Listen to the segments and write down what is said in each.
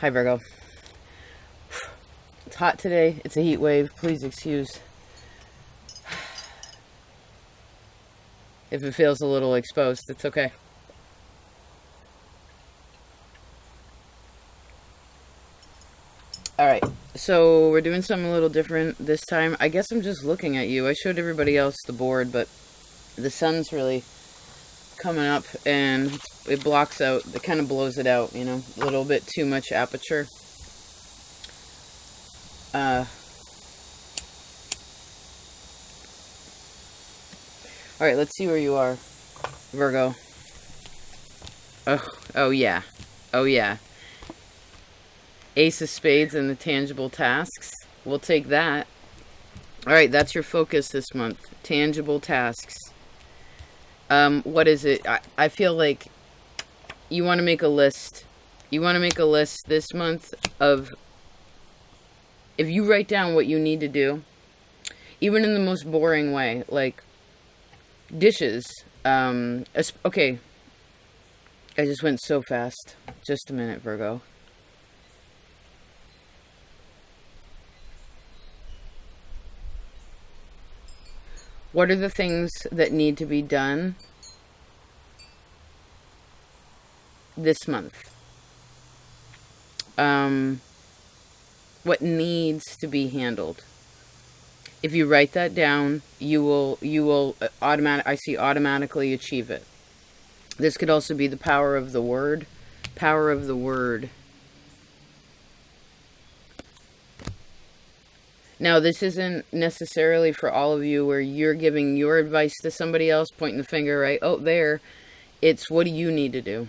Hi, Virgo. It's hot today. It's a heat wave. Please excuse if it feels a little exposed. It's okay. Alright, so we're doing something a little different this time. I guess I'm just looking at you. I showed everybody else the board, but the sun's really coming up and it blocks out, it kind of blows it out, you know, a little bit too much aperture. Alright, let's see where you are, Virgo. Oh yeah. Oh yeah. Ace of Spades and the tangible tasks. We'll take that. Alright, that's your focus this month. Tangible tasks. What is it? I feel like you want to make a list. You want to make a list this month of, if you write down what you need to do, even in the most boring way, like dishes. Okay. I just went so fast. Just a minute, Virgo. What are the things that need to be done this month? What needs to be handled? If you write that down, you will automatically achieve it. This could also be the power of the word. Power of the word. Now, this isn't necessarily for all of you where you're giving your advice to somebody else, pointing the finger, right? Oh, there. It's what do you need to do?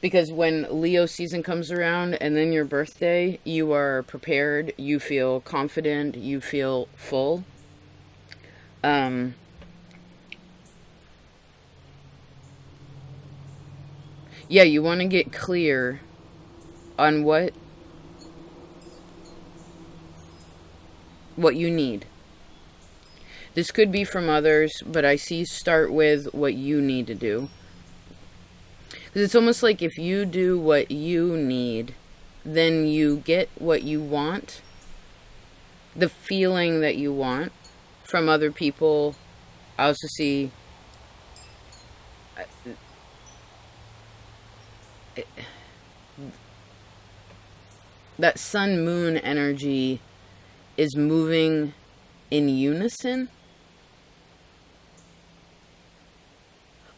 Because when Leo season comes around and then your birthday, you are prepared, you feel confident, you feel full. Yeah, you want to get clear on what you need. This could be from others, but I see start with what you need to do. Because it's almost like if you do what you need, then you get what you want, the feeling that you want from other people. I also see that sun-moon energy is moving in unison.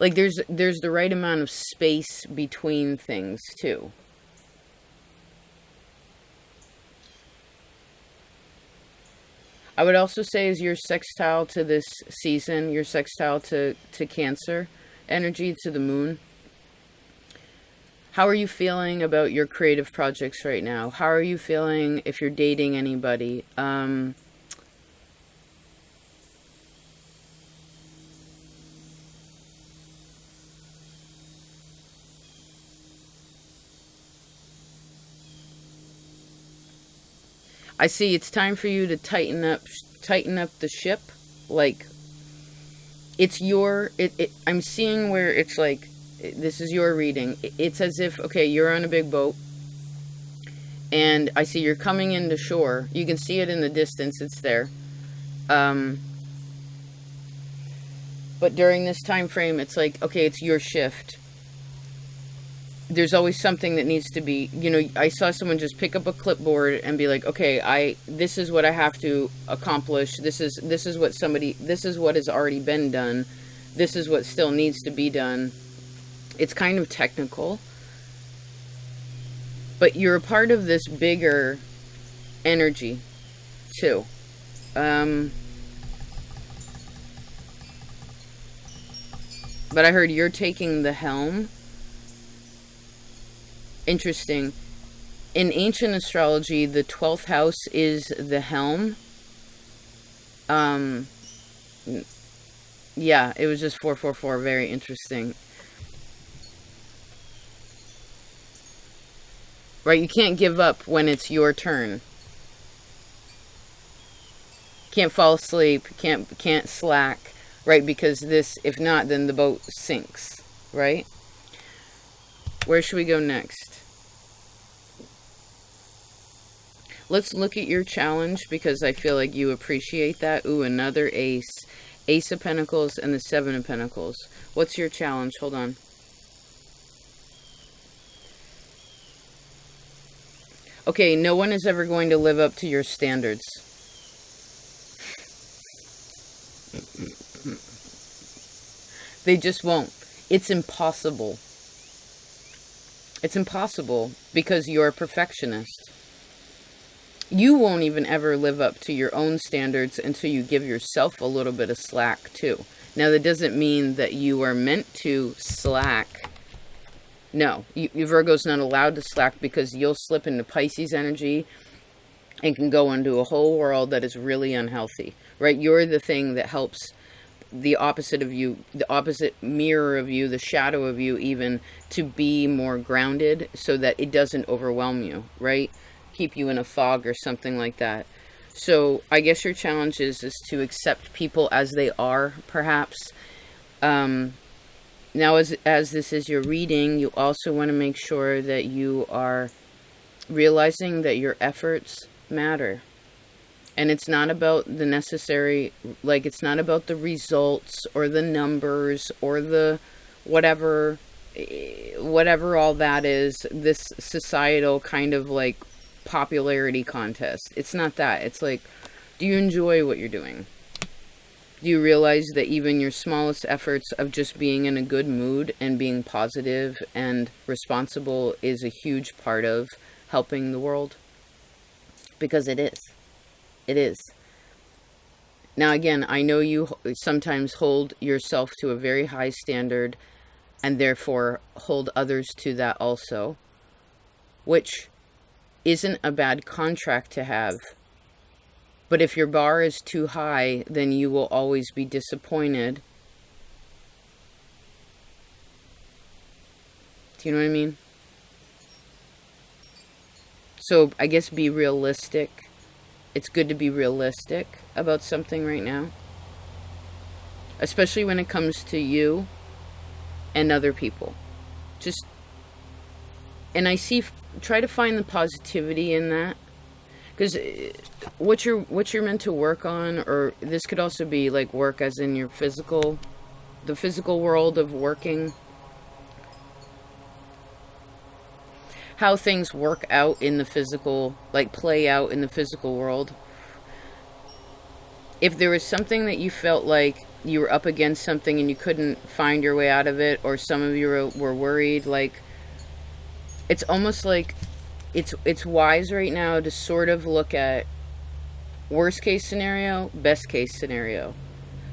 Like there's the right amount of space between things too. I would also say is your sextile to this season, your sextile to Cancer energy, to the moon. How are you feeling about your creative projects right now? How are you feeling if you're dating anybody? I see it's time for you to tighten up the ship. Like it's your I'm seeing where it's like, this is your reading. It's as if, okay, you're on a big boat and I see you're coming into shore. You can see it in the distance. It's there. But during this time frame, it's like, okay, it's your shift. There's always something that needs to be, you know, I saw someone just pick up a clipboard and be like, okay, this is what I have to accomplish. This is what has already been done. This is what still needs to be done. It's kind of technical, but you're a part of this bigger energy too. But I heard you're taking the helm. Interesting. In ancient astrology, the 12th house is the helm. Yeah, it was just 444. Very interesting. Right, you can't give up when it's your turn. Can't fall asleep, can't slack, right? Because this, if not, then the boat sinks, right? Where should we go next? Let's look at your challenge, because I feel like you appreciate that. Ooh, another ace. Ace of Pentacles and the Seven of Pentacles. What's your challenge? Hold on. Okay, no one is ever going to live up to your standards. They just won't. It's impossible. It's impossible because you're a perfectionist. You won't even ever live up to your own standards until you give yourself a little bit of slack too. Now, that doesn't mean that you are meant to slack. No, Virgo's not allowed to slack, because you'll slip into Pisces energy and can go into a whole world that is really unhealthy, right? You're the thing that helps the opposite of you, the opposite mirror of you, the shadow of you even, to be more grounded so that it doesn't overwhelm you, right? Keep you in a fog or something like that. So I guess your challenge is to accept people as they are, perhaps. Now, as this is your reading, you also want to make sure that you are realizing that your efforts matter. And it's not about the necessary, like, it's not about the results or the numbers or the whatever all that is, this societal kind of like popularity contest. It's not that. It's like, do you enjoy what you're doing? Do you realize that even your smallest efforts of just being in a good mood and being positive and responsible is a huge part of helping the world? Because it is. It is. Now, again, I know you sometimes hold yourself to a very high standard and therefore hold others to that also, which isn't a bad contract to have. But if your bar is too high, then you will always be disappointed. Do you know what I mean? So I guess be realistic. It's good to be realistic about something right now. Especially when it comes to you and other people. And I see, try to find the positivity in that. Because what you're meant to work on, or this could also be like work as in your the physical world of working, how things work out in the physical, like play out in the physical world. If there was something that you felt like you were up against something and you couldn't find your way out of it, or some of you were worried, like, it's almost like it's wise right now to sort of look at worst case scenario, best case scenario.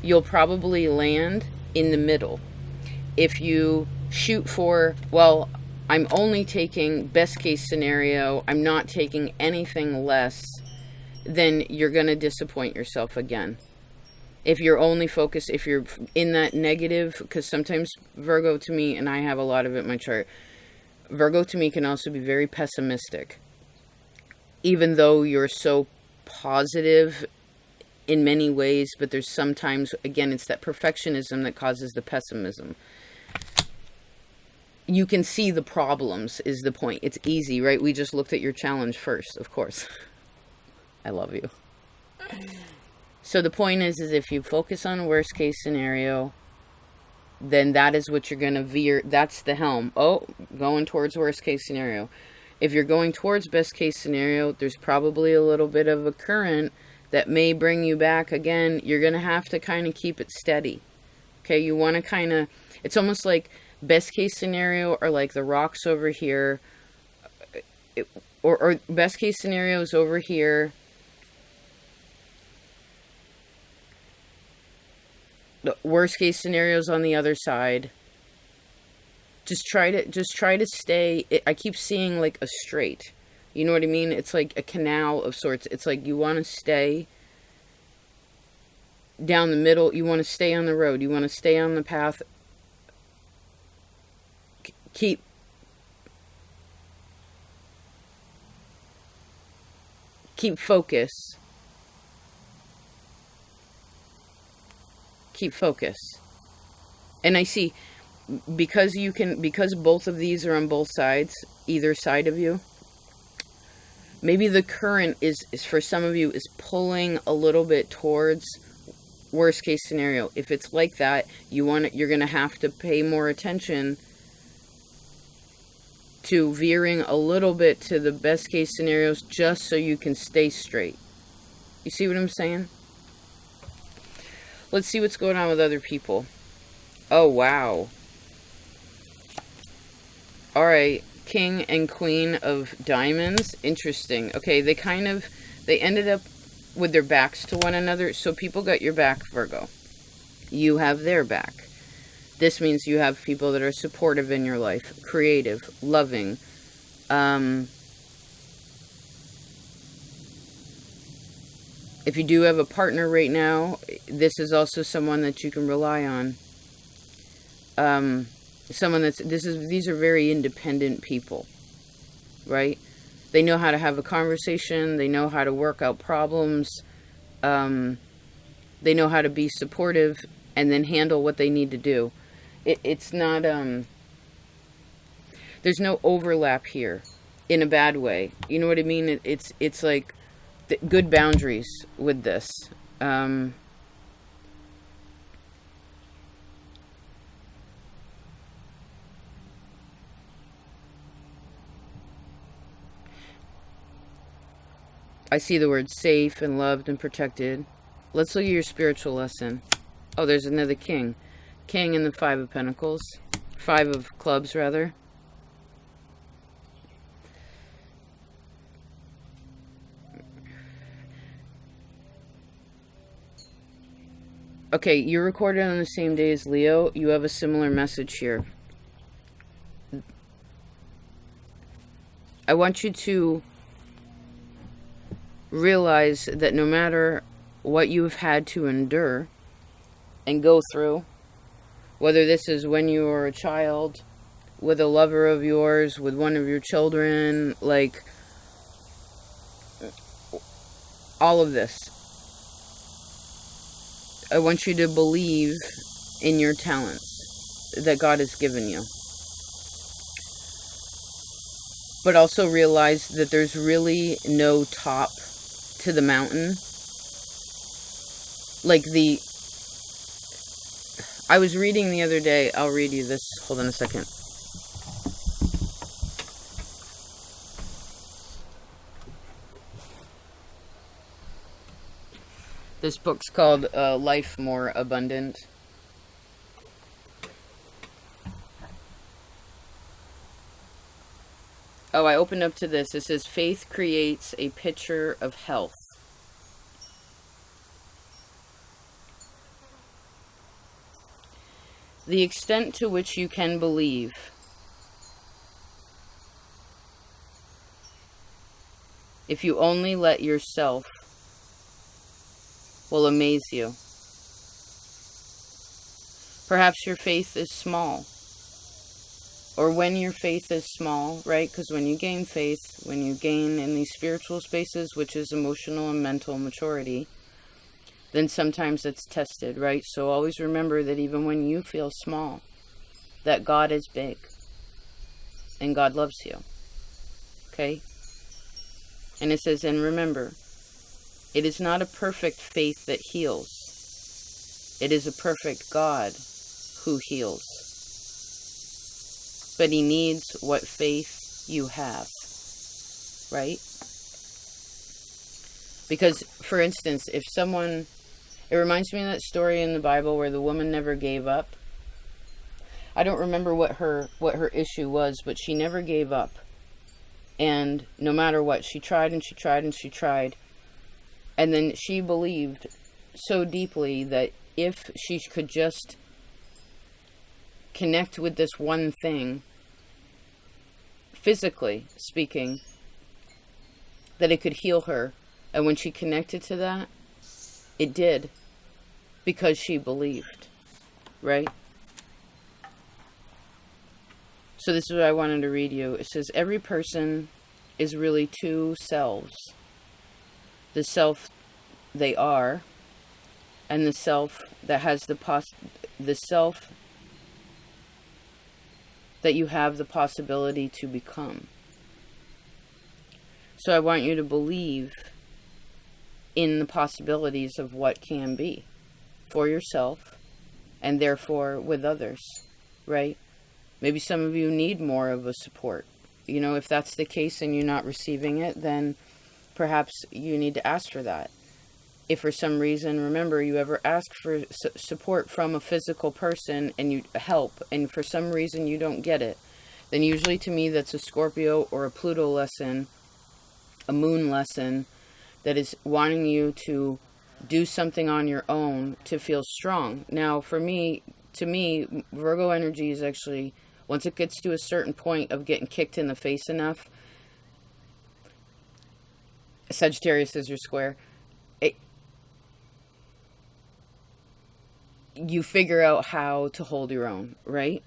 You'll probably land in the middle. If you shoot for, well, I'm only taking best case scenario, I'm not taking anything less, then you're going to disappoint yourself again. If you're only focused, if you're in that negative, because sometimes Virgo to me, and I have a lot of it in my chart, Virgo to me can also be very pessimistic. Even though you're so positive in many ways, but there's sometimes, again, it's that perfectionism that causes the pessimism. You can see the problems is the point. It's easy, right? We just looked at your challenge first, of course. I love you. So the point is if you focus on worst case scenario, then that is what you're going to veer. That's the helm. Oh, going towards worst case scenario. If you're going towards best case scenario, there's probably a little bit of a current that may bring you back again. You're going to have to kind of keep it steady. Okay, you want to kind of, it's almost like best case scenario are like the rocks over here, or best case scenario is over here. The worst case scenarios on the other side. Just try to stay. I keep seeing like a straight. You know what I mean? It's like a canal of sorts. It's like you want to stay down the middle. You want to stay on the road. You want to stay on the path. Keep focus. Keep focus. And I see because both of these are on both sides, either side of you, maybe the current is for some of you is pulling a little bit towards worst case scenario. If it's like that, you're going to have to pay more attention to veering a little bit to the best case scenarios, just so you can stay straight. You see what I'm saying? Let's see what's going on with other people. Oh, wow. All right. King and Queen of Diamonds. Interesting. Okay, they ended up with their backs to one another. So people got your back, Virgo. You have their back. This means you have people that are supportive in your life, creative, loving. If you do have a partner right now, this is also someone that you can rely on. These are very independent people, right? They know how to have a conversation. They know how to work out problems. They know how to be supportive and then handle what they need to do. It's not, there's no overlap here in a bad way. You know what I mean? It's like good boundaries with this. I see the word safe and loved and protected. Let's look at your spiritual lesson. Oh, there's another king. King and the Five of Pentacles. Five of Clubs, rather. Okay, you're recorded on the same day as Leo. You have a similar message here. I want you to realize that no matter what you've had to endure and go through, whether this is when you were a child, with a lover of yours, with one of your children, like all of this, I want you to believe in your talents that God has given you. But also realize that there's really no top to the mountain. Like I was reading the other day, I'll read you this, hold on a second. This book's called Life More Abundant. Oh, I opened up to this. It says, faith creates a picture of health. The extent to which you can believe if you only let yourself will amaze you. Perhaps your faith is small. Or when your faith is small, right? Because when you gain faith, when you gain in these spiritual spaces, which is emotional and mental maturity, then sometimes it's tested, right? So always remember that even when you feel small, that God is big. And God loves you. Okay? And it says, and remember, it is not a perfect faith that heals. It is a perfect God who heals. But he needs what faith you have. Right? Because, for instance, if someone... It reminds me of that story in the Bible where the woman never gave up. I don't remember what her issue was, but she never gave up. And no matter what, she tried and she tried and she tried. And then she believed so deeply that if she could just connect with this one thing, physically speaking, that it could heal her. And when she connected to that, it did. Because she believed. Right? So this is what I wanted to read you. It says, every person is really two selves. The self they are, and the self that has the self that you have the possibility to become. So I want you to believe in the possibilities of what can be for yourself and therefore with others, right? Maybe some of you need more of a support. You know, if that's the case and you're not receiving it, then perhaps you need to ask for that. If for some reason, remember, you ever ask for support from a physical person and you help, and for some reason you don't get it, then usually to me that's a Scorpio or a Pluto lesson, a moon lesson, that is wanting you to do something on your own to feel strong. Now, for me, to me, Virgo energy is actually, once it gets to a certain point of getting kicked in the face enough, Sagittarius is your square, you figure out how to hold your own, right?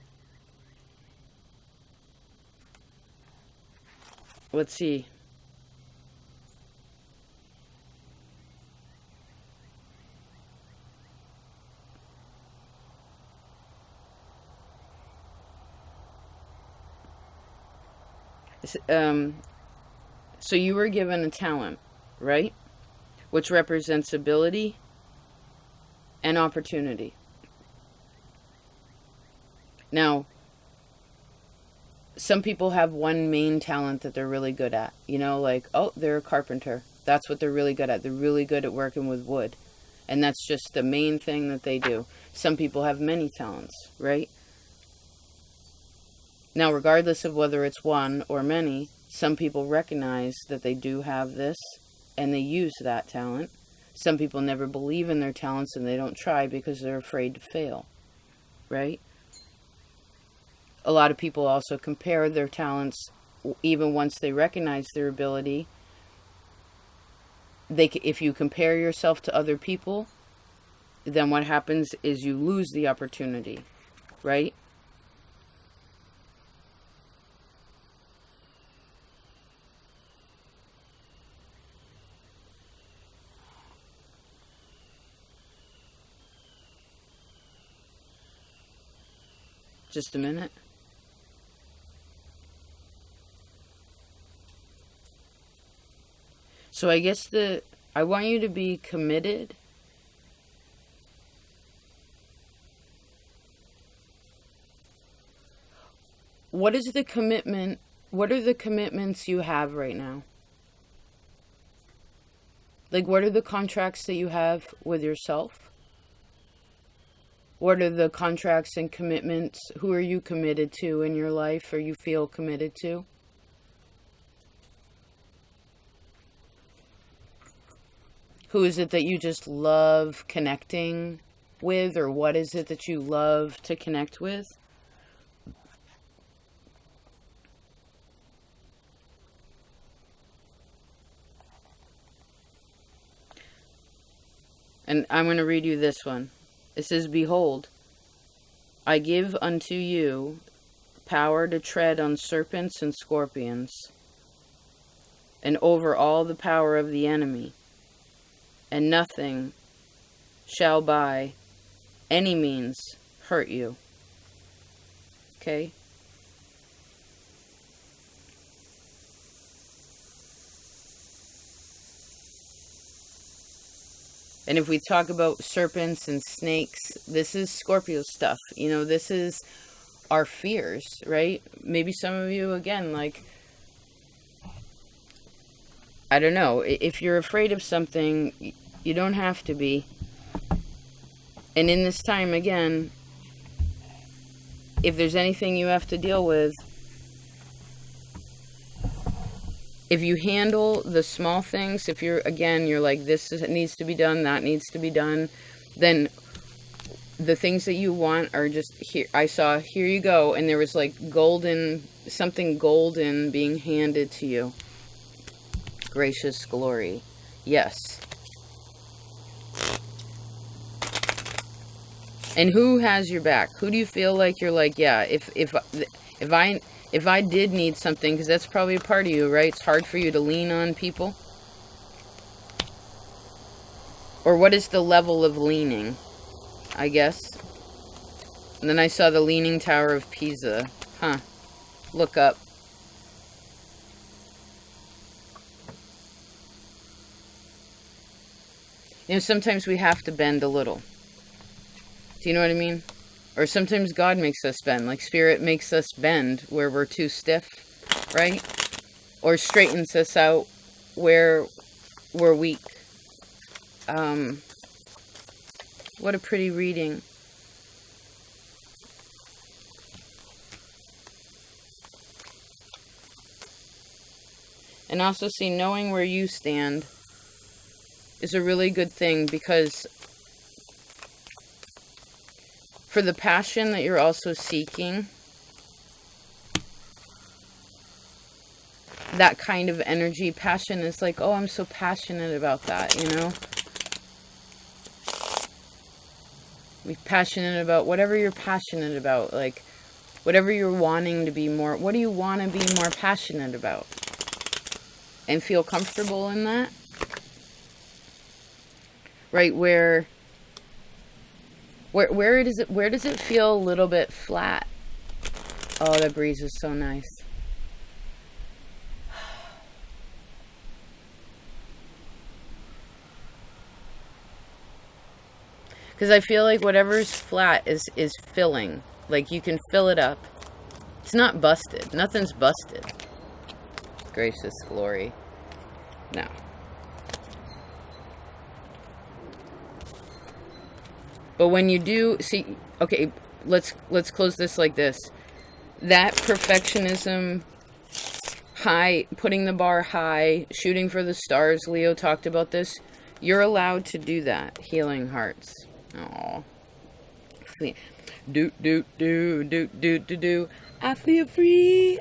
Let's see. So you were given a talent, right? Which represents ability and opportunity. Now, some people have one main talent that they're really good at. You know, like, oh, they're a carpenter. That's what they're really good at. They're really good at working with wood. And that's just the main thing that they do. Some people have many talents, right? Now, regardless of whether it's one or many, some people recognize that they do have this and they use that talent. Some people never believe in their talents and they don't try because they're afraid to fail, right? A lot of people also compare their talents even once they recognize their ability. If you compare yourself to other people, then what happens is you lose the opportunity, right? Just a minute. So I guess I want you to be committed. What is the commitment? What are the commitments you have right now? Like, what are the contracts that you have with yourself? What are the contracts and commitments? Who are you committed to in your life, or you feel committed to? Who is it that you just love connecting with, or what is it that you love to connect with? And I'm going to read you this one. It says, "Behold, I give unto you power to tread on serpents and scorpions, and over all the power of the enemy, and nothing shall by any means hurt you." Okay? And if we talk about serpents and snakes, this is Scorpio stuff. You know, this is our fears, right? Maybe some of you, again, like, I don't know. If you're afraid of something, you don't have to be. And in this time, again, if there's anything you have to deal with, if you handle the small things, if you're like, this needs to be done, that needs to be done, then the things that you want are just here. I saw, here you go, and there was like something golden being handed to you. Gracious glory. Yes. And who has your back? Who do you feel like you're like, yeah, if I did need something, because that's probably a part of you, right? It's hard for you to lean on people. Or what is the level of leaning, I guess? And then I saw the Leaning Tower of Pisa. Huh. Look up. You know, sometimes we have to bend a little. Do you know what I mean? Or sometimes God makes us bend. Like Spirit makes us bend where we're too stiff, right? Or straightens us out where we're weak. What a pretty reading. And also see, knowing where you stand is a really good thing, because for the passion that you're also seeking, that kind of energy, passion is like, oh, I'm so passionate about that, you know? Be passionate about whatever you're passionate about, like whatever you're wanting to be more, what do you want to be more passionate about? And feel comfortable in that. Right, where does it feel a little bit flat? Oh, that breeze is so nice. Because I feel like whatever's flat is filling. Like you can fill it up. It's not busted. Nothing's busted. Gracious glory. No. But when you do see, okay, let's close this like this. That perfectionism, high, putting the bar high, shooting for the stars, Leo talked about this. You're allowed to do that. Healing hearts. Oh. Do. I feel free.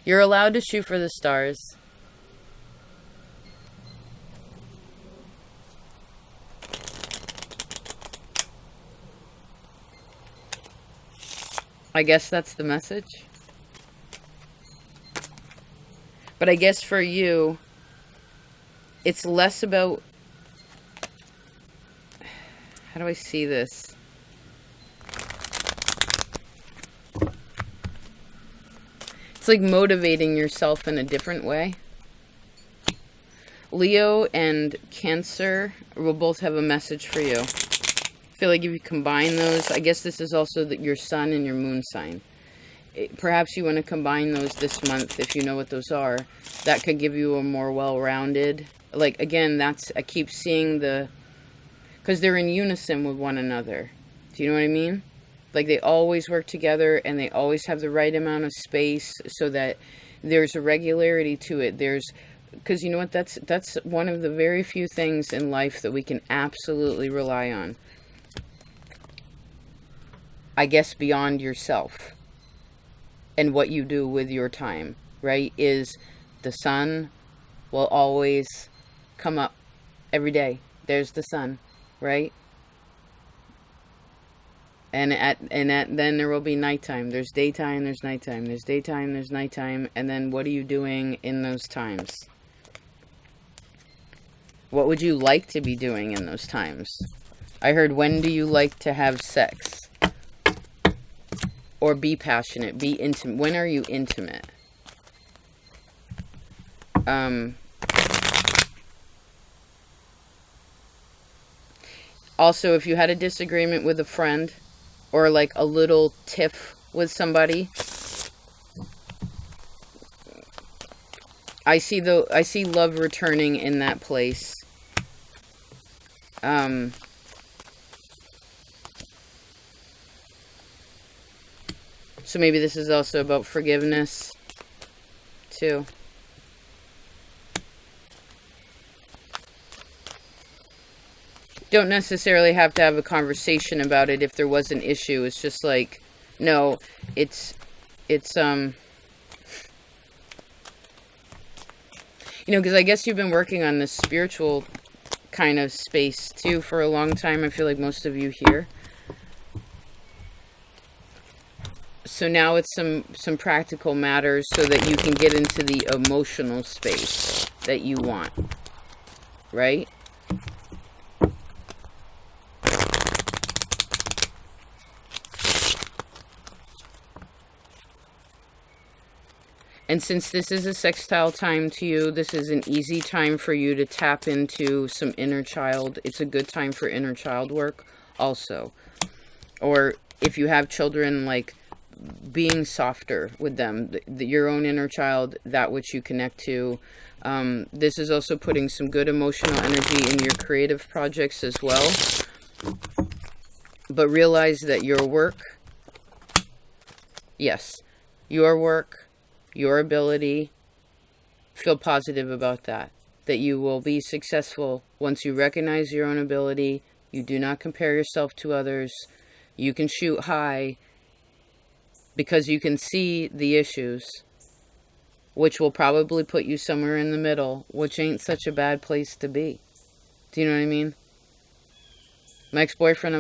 You're allowed to shoot for the stars. I guess that's the message. But I guess for you, it's less about, how do I see this? It's like motivating yourself in a different way. Leo and Cancer will both have a message for you. I feel like if you combine those, I guess this is also your sun and your moon sign. Perhaps you want to combine those this month if you know what those are. That could give you a more well-rounded, like, again, I keep seeing because they're in unison with one another. Do you know what I mean? Like they always work together and they always have the right amount of space so that there's a regularity to it. Because you know what, that's one of the very few things in life that we can absolutely rely on. I guess beyond yourself and what you do with your time, right? Is the sun will always come up every day. There's the sun, right? And then there will be nighttime. There's daytime, there's nighttime. There's daytime, there's nighttime. And then what are you doing in those times? What would you like to be doing in those times? I heard, when do you like to have sex? Or be passionate, be intimate. When are you intimate? Also, if you had a disagreement with a friend, or like a little tiff with somebody, I see love returning in that place. So maybe this is also about forgiveness too. Don't necessarily have to have a conversation about it if there was an issue. It's just like, no, it's you know, because I guess you've been working on this spiritual kind of space too for a long time. I feel like most of you here. So now it's some practical matters so that you can get into the emotional space that you want, right? And since this is a sextile time to you, this is an easy time for you to tap into some inner child. It's a good time for inner child work also. Or if you have children, like being softer with them, your own inner child, that which you connect to. This is also putting some good emotional energy in your creative projects as well. But realize that your work, yes, your work, your ability, feel positive about that. That you will be successful once you recognize your own ability. You do not compare yourself to others. You can shoot high because you can see the issues, which will probably put you somewhere in the middle, which ain't such a bad place to be. Do you know what I mean? My ex-boyfriend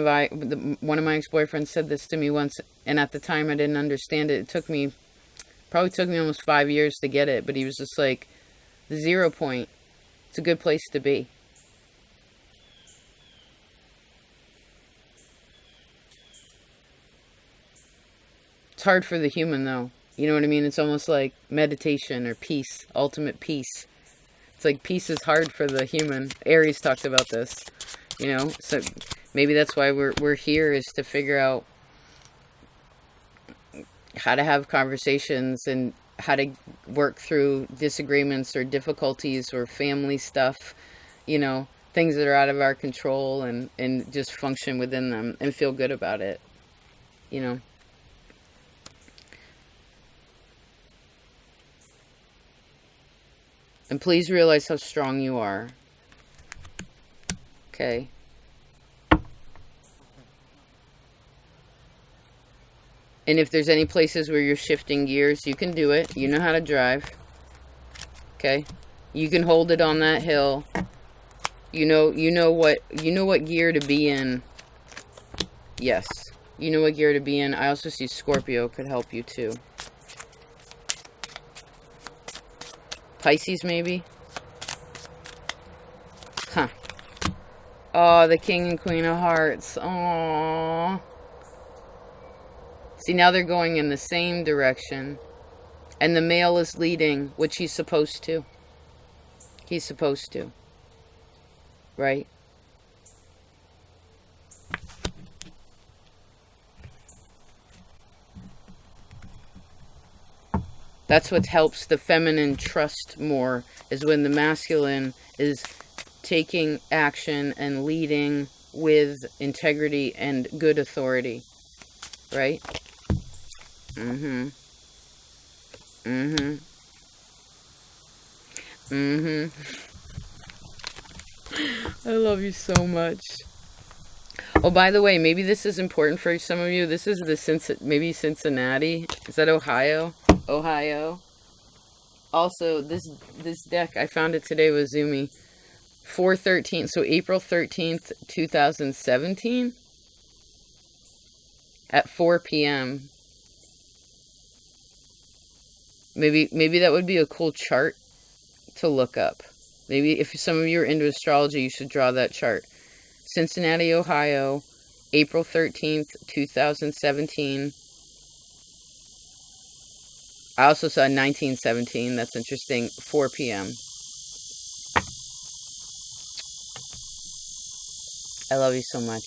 one of my ex-boyfriends said this to me once, and at the time I didn't understand it. Probably took me almost 5 years to get it, but he was just like, the 0 point, it's a good place to be. It's hard for the human, though. You know what I mean? It's almost like meditation or peace, ultimate peace. It's like peace is hard for the human. Aries talked about this, you know? So maybe that's why we're here, is to figure out how to have conversations and how to work through disagreements or difficulties or family stuff, you know, things that are out of our control, and just function within them and feel good about it, you know. And please realize how strong you are. Okay. And if there's any places where you're shifting gears, you can do it. You know how to drive. Okay? You can hold it on that hill. You know what gear to be in. Yes. You know what gear to be in. I also see Scorpio could help you too. Pisces, maybe? Huh. Oh, the King and Queen of Hearts. Aww. See, now they're going in the same direction. And the male is leading, which he's supposed to. He's supposed to. Right? That's what helps the feminine trust more, is when the masculine is taking action and leading with integrity and good authority. Right? Mm-hmm. Mm-hmm. Mm-hmm. I love you so much. Oh, by the way, maybe this is important for some of you. This is maybe Cincinnati. Is that Ohio? Ohio. Also, this deck, I found it today with Zoomy. 4/13, so April 13th, 2017 at 4 p.m. Maybe that would be a cool chart to look up. Maybe if some of you are into astrology, you should draw that chart. Cincinnati, Ohio, April 13th, 2017. I also saw 1917. That's interesting. 4 p.m. I love you so much.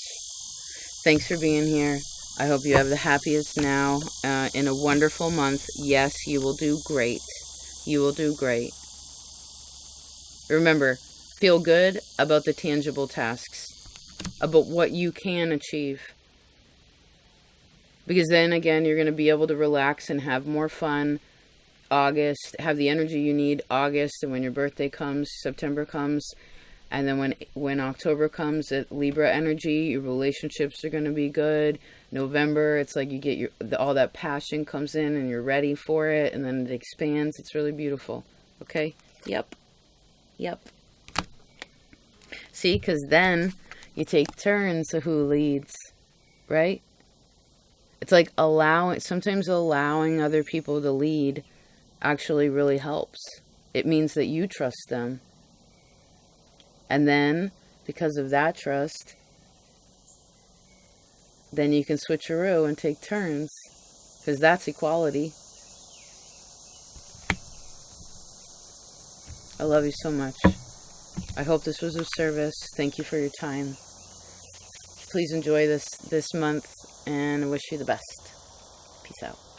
Thanks for being here. I hope you have the happiest now in a wonderful month. Yes, you will do great. You will do great. Remember, feel good about the tangible tasks, about what you can achieve. Because then again, you're going to be able to relax and have more fun. August, have the energy you need August, and when your birthday comes, September comes, and then when October comes, Libra energy, your relationships are going to be good. November, it's like you get all that passion comes in and you're ready for it, and then it expands. It's really beautiful. Okay? Yep. See, because then you take turns of who leads, right? It's like sometimes allowing other people to lead actually really helps. It means that you trust them. And then, because of that trust, then you can switcheroo and take turns. Because that's equality. I love you so much. I hope this was of service. Thank you for your time. Please enjoy this month, and I wish you the best. Peace out.